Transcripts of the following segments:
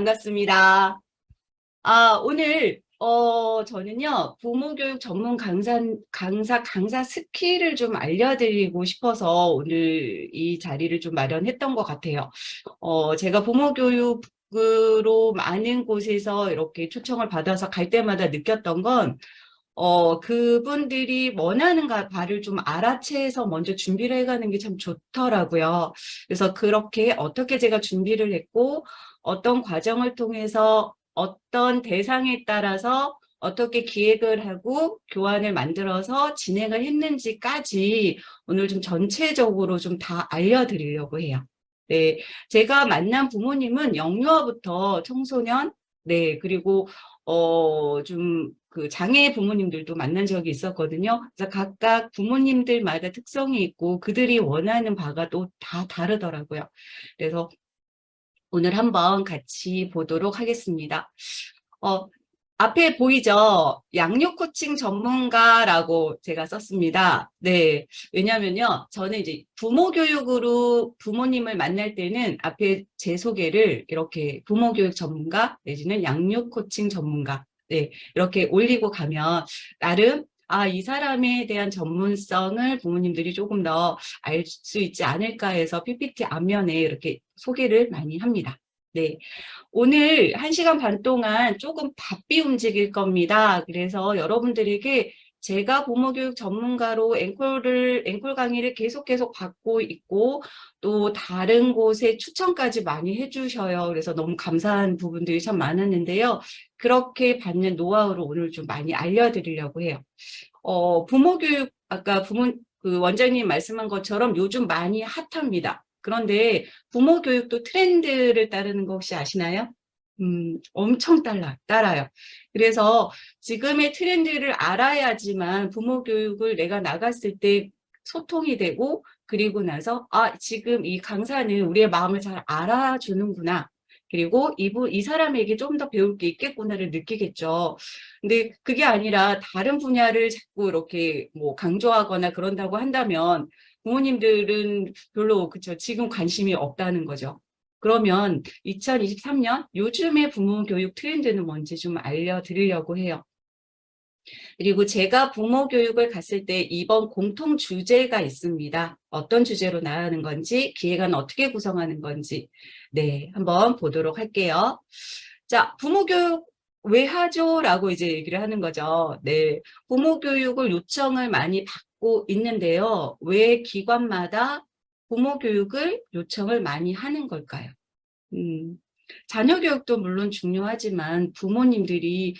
반갑습니다. 오늘, 저는요, 부모교육 전문 강사 스킬을 좀 알려드리고 싶어서 오늘 이 자리를 좀 마련했던 것 같아요. 제가 부모교육으로 많은 곳에서 이렇게 초청을 받아서 갈 때마다 느꼈던 건, 그분들이 원하는 바를 좀 알아채서 먼저 준비를 해가는 게 참 좋더라고요. 그래서 그렇게 어떻게 제가 준비를 했고, 어떤 과정을 통해서 어떤 대상에 따라서 어떻게 기획을 하고 교환을 만들어서 진행을 했는지까지 오늘 좀 전체적으로 좀 다 알려드리려고 해요. 네, 제가 만난 부모님은 영유아부터 청소년, 네, 그리고 좀 그 장애 부모님들도 만난 적이 있었거든요. 그래서 각각 부모님들마다 특성이 있고 그들이 원하는 바가 또 다 다르더라고요. 그래서 오늘 한번 같이 보도록 하겠습니다. 어, 앞에 보이죠? 양육 코칭 전문가라고 제가 썼습니다. 네. 왜냐면요. 저는 이제 부모 교육으로 부모님을 만날 때는 앞에 제 소개를 이렇게 부모 교육 전문가 내지는 양육 코칭 전문가. 네. 이렇게 올리고 가면 나름 이 사람에 대한 전문성을 부모님들이 조금 더 알 수 있지 않을까 해서 PPT 앞면에 이렇게 소개를 많이 합니다. 네. 오늘 1시간 반 동안 조금 바삐 움직일 겁니다. 그래서 여러분들에게 제가 부모교육 전문가로 앵콜 강의를 계속 받고 있고 또 다른 곳에 추천까지 많이 해주셔요. 그래서 너무 감사한 부분들이 참 많았는데요. 그렇게 받는 노하우를 오늘 좀 많이 알려드리려고 해요. 부모교육, 아까 그 원장님 말씀한 것처럼 요즘 많이 핫합니다. 그런데 부모 교육도 트렌드를 따르는 거 혹시 아시나요? 엄청 따라요. 그래서 지금의 트렌드를 알아야지만 부모 교육을 내가 나갔을 때 소통이 되고, 그리고 나서, 지금 이 강사는 우리의 마음을 잘 알아주는구나. 그리고 이 사람에게 좀 더 배울 게 있겠구나를 느끼겠죠. 근데 그게 아니라 다른 분야를 자꾸 이렇게 뭐 강조하거나 그런다고 한다면 부모님들은 별로 그쵸 지금 관심이 없다는 거죠. 그러면 2023년 요즘의 부모 교육 트렌드는 뭔지 좀 알려드리려고 해요. 그리고 제가 부모 교육을 갔을 때 이번 공통 주제가 있습니다. 어떤 주제로 나가는 건지, 기획안은 어떻게 구성하는 건지, 네, 한번 보도록 할게요. 자, 부모 교육 왜 하죠? 라고 이제 얘기를 하는 거죠. 네, 부모 교육을 요청을 많이 받고 있는데요. 왜 기관마다 부모 교육을 요청을 많이 하는 걸까요? 자녀 교육도 물론 중요하지만 부모님들이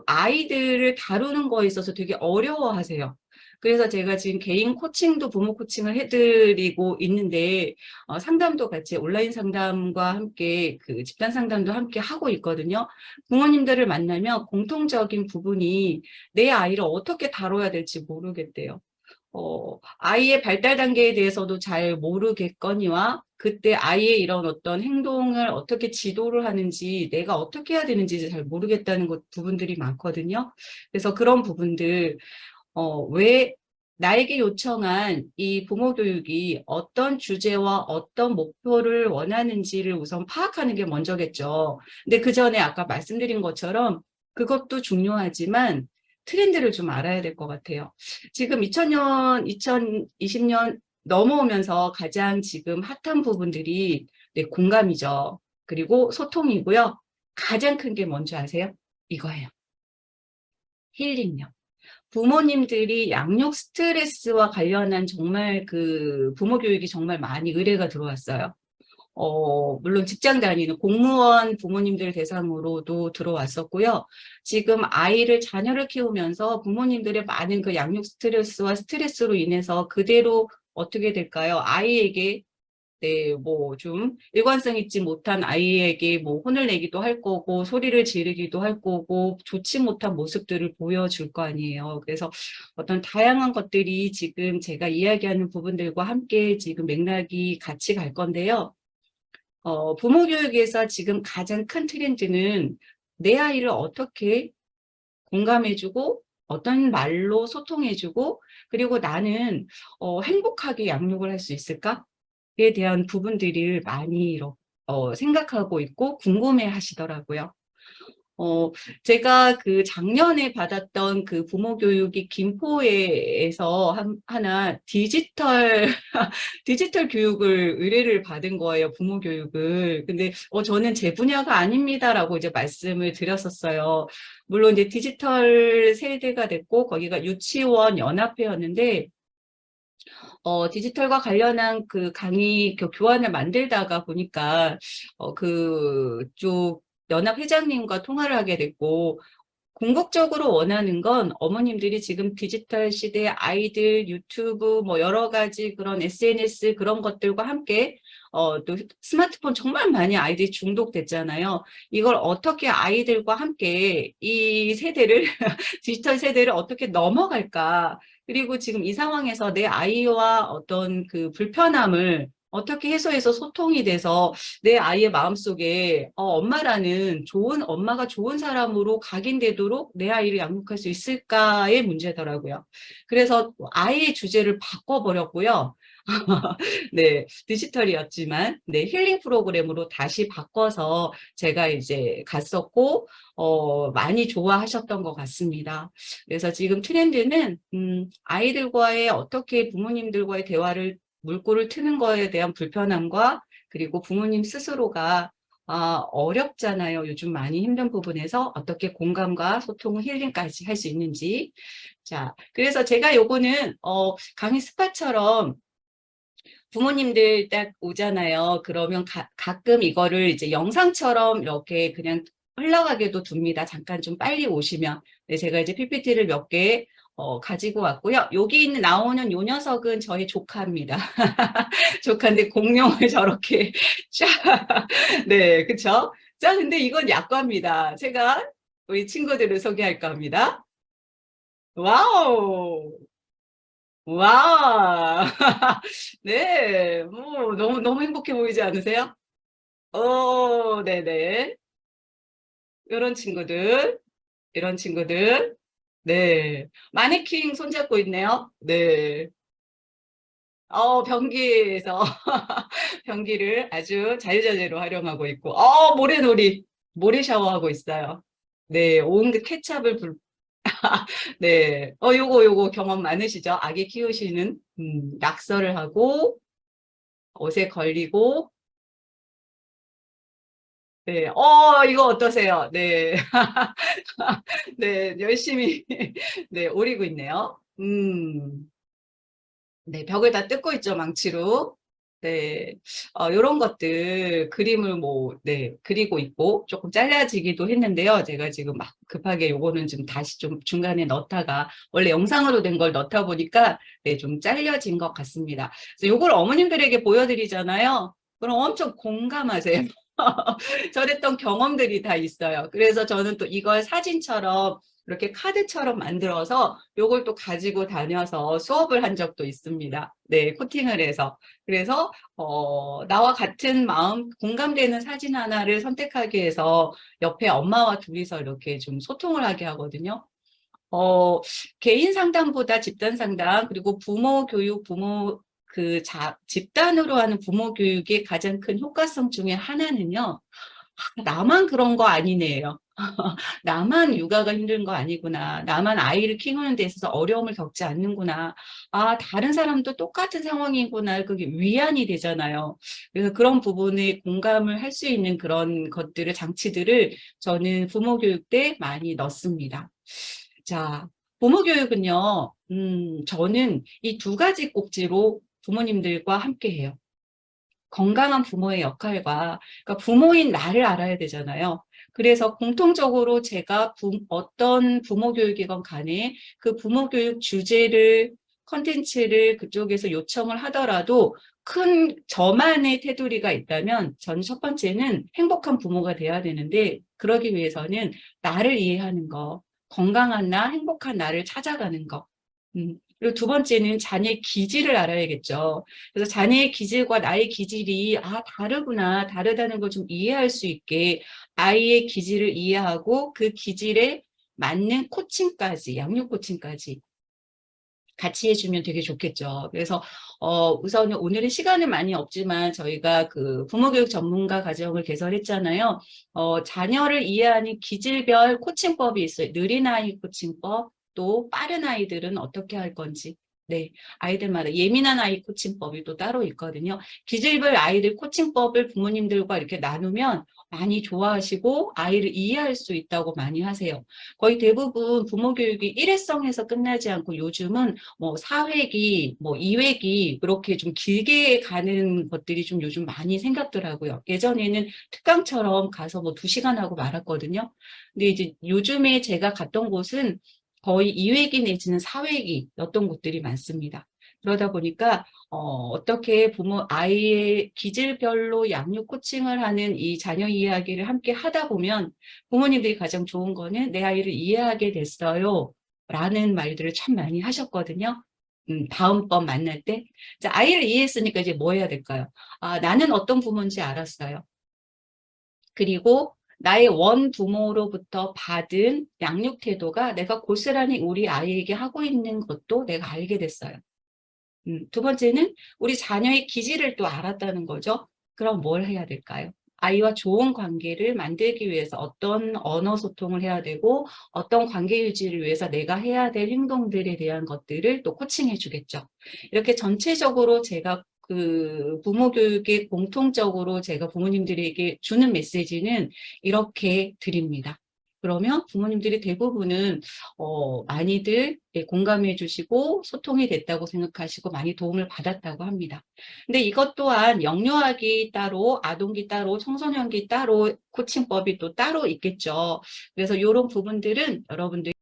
아이들을 다루는 거에 있어서 되게 어려워하세요. 그래서 제가 지금 개인 코칭도 부모 코칭을 해드리고 있는데 상담도 같이 온라인 상담과 함께 그 집단 상담도 함께 하고 있거든요. 부모님들을 만나면 공통적인 부분이 내 아이를 어떻게 다뤄야 될지 모르겠대요. 아이의 발달 단계에 대해서도 잘 모르겠거니와 그때 아이의 이런 어떤 행동을 어떻게 지도를 하는지 내가 어떻게 해야 되는지 잘 모르겠다는 부분들이 많거든요. 그래서 그런 부분들 왜 나에게 요청한 이 부모 교육이 어떤 주제와 어떤 목표를 원하는지를 우선 파악하는 게 먼저겠죠. 근데 그 전에 아까 말씀드린 것처럼 그것도 중요하지만 트렌드를 좀 알아야 될 것 같아요. 지금 2020년 넘어오면서 가장 지금 핫한 부분들이 네, 공감이죠. 그리고 소통이고요. 가장 큰 게 뭔지 아세요? 이거예요. 힐링요. 부모님들이 양육 스트레스와 관련한 정말 그 부모 교육이 정말 많이 의뢰가 들어왔어요. 물론 직장 다니는 공무원 부모님들 대상으로도 들어왔었고요. 지금 자녀를 키우면서 부모님들의 많은 그 양육 스트레스와 스트레스로 인해서 그대로 어떻게 될까요? 아이에게 네, 뭐 좀 일관성 있지 못한 아이에게 뭐 혼을 내기도 할 거고 소리를 지르기도 할 거고 좋지 못한 모습들을 보여줄 거 아니에요. 그래서 어떤 다양한 것들이 지금 제가 이야기하는 부분들과 함께 지금 맥락이 같이 갈 건데요. 부모 교육에서 지금 가장 큰 트렌드는 내 아이를 어떻게 공감해주고 어떤 말로 소통해주고 그리고 나는 행복하게 양육을 할 수 있을까? 에 대한 부분들을 많이 생각하고 있고 궁금해 하시더라고요. 어, 제가 그 작년에 받았던 그 부모 교육이 김포에서 하나 디지털 교육을 의뢰를 받은 거예요. 부모 교육을. 근데 저는 제 분야가 아닙니다라고 이제 말씀을 드렸었어요. 물론 이제 디지털 세대가 됐고 거기가 유치원 연합회였는데 디지털과 관련한 그 강의 교환을 만들다가 보니까 그쪽 연합 회장님과 통화를 하게 됐고 궁극적으로 원하는 건 어머님들이 지금 디지털 시대 아이들 유튜브 뭐 여러 가지 그런 SNS 그런 것들과 함께 또 스마트폰 정말 많이 아이들이 중독됐잖아요. 이걸 어떻게 아이들과 함께 이 세대를 디지털 세대를 어떻게 넘어갈까? 그리고 지금 이 상황에서 내 아이와 어떤 그 불편함을 어떻게 해소해서 소통이 돼서 내 아이의 마음속에 엄마라는 엄마가 좋은 사람으로 각인되도록 내 아이를 양육할 수 있을까의 문제더라고요. 그래서 아이의 주제를 바꿔버렸고요. 네, 디지털이었지만, 네, 힐링 프로그램으로 다시 바꿔서 제가 이제 갔었고, 많이 좋아하셨던 것 같습니다. 그래서 지금 트렌드는, 아이들과의 어떻게 부모님들과의 대화를 물꼬를 트는 거에 대한 불편함과 그리고 부모님 스스로가 어렵잖아요. 요즘 많이 힘든 부분에서 어떻게 공감과 소통, 힐링까지 할 수 있는지. 자, 그래서 제가 요거는 강의 스파처럼 부모님들 딱 오잖아요. 그러면 가끔 이거를 이제 영상처럼 이렇게 그냥 흘러가게도 둡니다. 잠깐 좀 빨리 오시면. 네, 제가 이제 PPT를 몇 개 가지고 왔고요. 여기 있는 나오는 요 녀석은 저희 조카입니다. 조카인데 공룡을 저렇게 쫙. 네, 그쵸? 자, 근데 이건 약과입니다. 제가 우리 친구들을 소개할까 합니다. 와우! 와, 네, 너무 행복해 보이지 않으세요? 네네. 이런 친구들, 이런 친구들. 네. 마네킹 손잡고 있네요. 네. 변기에서 변기를 아주 자유자재로 활용하고 있고, 모래놀이, 모래 샤워하고 있어요. 네, 온 그 케찹을 네. 요거 경험 많으시죠? 아기 키우시는, 낙서를 하고, 옷에 걸리고, 네. 이거 어떠세요? 네. 네, 열심히, 네, 오리고 있네요. 네, 벽을 다 뜯고 있죠, 망치로. 네, 요런 것들, 그림을 네, 그리고 있고, 조금 잘라지기도 했는데요. 제가 지금 막 급하게 요거는 좀 다시 좀 중간에 넣다가, 원래 영상으로 된 걸 넣다 보니까, 네, 좀 잘려진 것 같습니다. 그래서 요걸 어머님들에게 보여드리잖아요. 그럼 엄청 공감하세요. 저랬던 경험들이 다 있어요. 그래서 저는 또 이걸 사진처럼 이렇게 카드처럼 만들어서 요걸 또 가지고 다녀서 수업을 한 적도 있습니다. 네, 코팅을 해서. 그래서 나와 같은 마음, 공감되는 사진 하나를 선택하기 위해서 옆에 엄마와 둘이서 이렇게 좀 소통을 하게 하거든요. 개인 상담보다 집단 상담, 그리고 부모 교육, 집단으로 하는 부모 교육의 가장 큰 효과성 중에 하나는요, 나만 그런 거 아니네요. 나만 육아가 힘든 거 아니구나. 나만 아이를 키우는 데 있어서 어려움을 겪지 않는구나. 다른 사람도 똑같은 상황이구나. 그게 위안이 되잖아요. 그래서 그런 부분에 공감을 할 수 있는 그런 것들을, 장치들을 저는 부모 교육 때 많이 넣습니다. 자, 부모 교육은요, 저는 이 두 가지 꼭지로 부모님들과 함께 해요. 건강한 부모의 역할과, 그러니까 부모인 나를 알아야 되잖아요. 그래서 공통적으로 제가 어떤 부모 교육이건 간에 그 부모 교육 주제를, 컨텐츠를 그쪽에서 요청을 하더라도 큰 저만의 테두리가 있다면 전 첫 번째는 행복한 부모가 돼야 되는데, 그러기 위해서는 나를 이해하는 거, 건강한 나, 행복한 나를 찾아가는 거. 그리고 두 번째는 자녀의 기질을 알아야겠죠. 그래서 자녀의 기질과 나의 기질이 다르구나, 다르다는 걸 좀 이해할 수 있게 아이의 기질을 이해하고 그 기질에 맞는 코칭까지, 양육 코칭까지 같이 해주면 되게 좋겠죠. 그래서 우선 오늘은 시간은 많이 없지만 저희가 그 부모교육 전문가 과정을 개설했잖아요. 자녀를 이해하는 기질별 코칭법이 있어요. 느린 아이 코칭법, 또 빠른 아이들은 어떻게 할 건지. 네, 아이들마다 예민한 아이 코칭법이 또 따로 있거든요. 기질별 아이들 코칭법을 부모님들과 이렇게 나누면 많이 좋아하시고 아이를 이해할 수 있다고 많이 하세요. 거의 대부분 부모 교육이 일회성에서 끝나지 않고 요즘은 뭐 4회기, 뭐 2회기 그렇게 좀 길게 가는 것들이 좀 요즘 많이 생겼더라고요. 예전에는 특강처럼 가서 뭐 2시간 하고 말았거든요. 근데 이제 요즘에 제가 갔던 곳은 거의 2회기 내지는 4회기였던 곳들이 많습니다. 그러다 보니까 어떻게 부모 아이의 기질별로 양육 코칭을 하는 이 자녀 이야기를 함께 하다 보면 부모님들이 가장 좋은 거는 내 아이를 이해하게 됐어요 라는 말들을 참 많이 하셨거든요. 다음번 만날 때. 자, 아이를 이해했으니까 이제 뭐 해야 될까요? 아, 나는 어떤 부모인지 알았어요. 그리고 나의 원 부모로부터 받은 양육 태도가 내가 고스란히 우리 아이에게 하고 있는 것도 내가 알게 됐어요. 두 번째는 우리 자녀의 기질을 또 알았다는 거죠. 그럼 뭘 해야 될까요? 아이와 좋은 관계를 만들기 위해서 어떤 언어 소통을 해야 되고 어떤 관계 유지를 위해서 내가 해야 될 행동들에 대한 것들을 또 코칭해 주겠죠. 이렇게 전체적으로 제가 그 부모 교육에 공통적으로 제가 부모님들에게 주는 메시지는 이렇게 드립니다. 그러면 부모님들이 대부분은 많이들 공감해 주시고 소통이 됐다고 생각하시고 많이 도움을 받았다고 합니다. 근데 이것 또한 영유아기 따로, 아동기 따로, 청소년기 따로 코칭법이 또 따로 있겠죠. 그래서 이런 부분들은 여러분들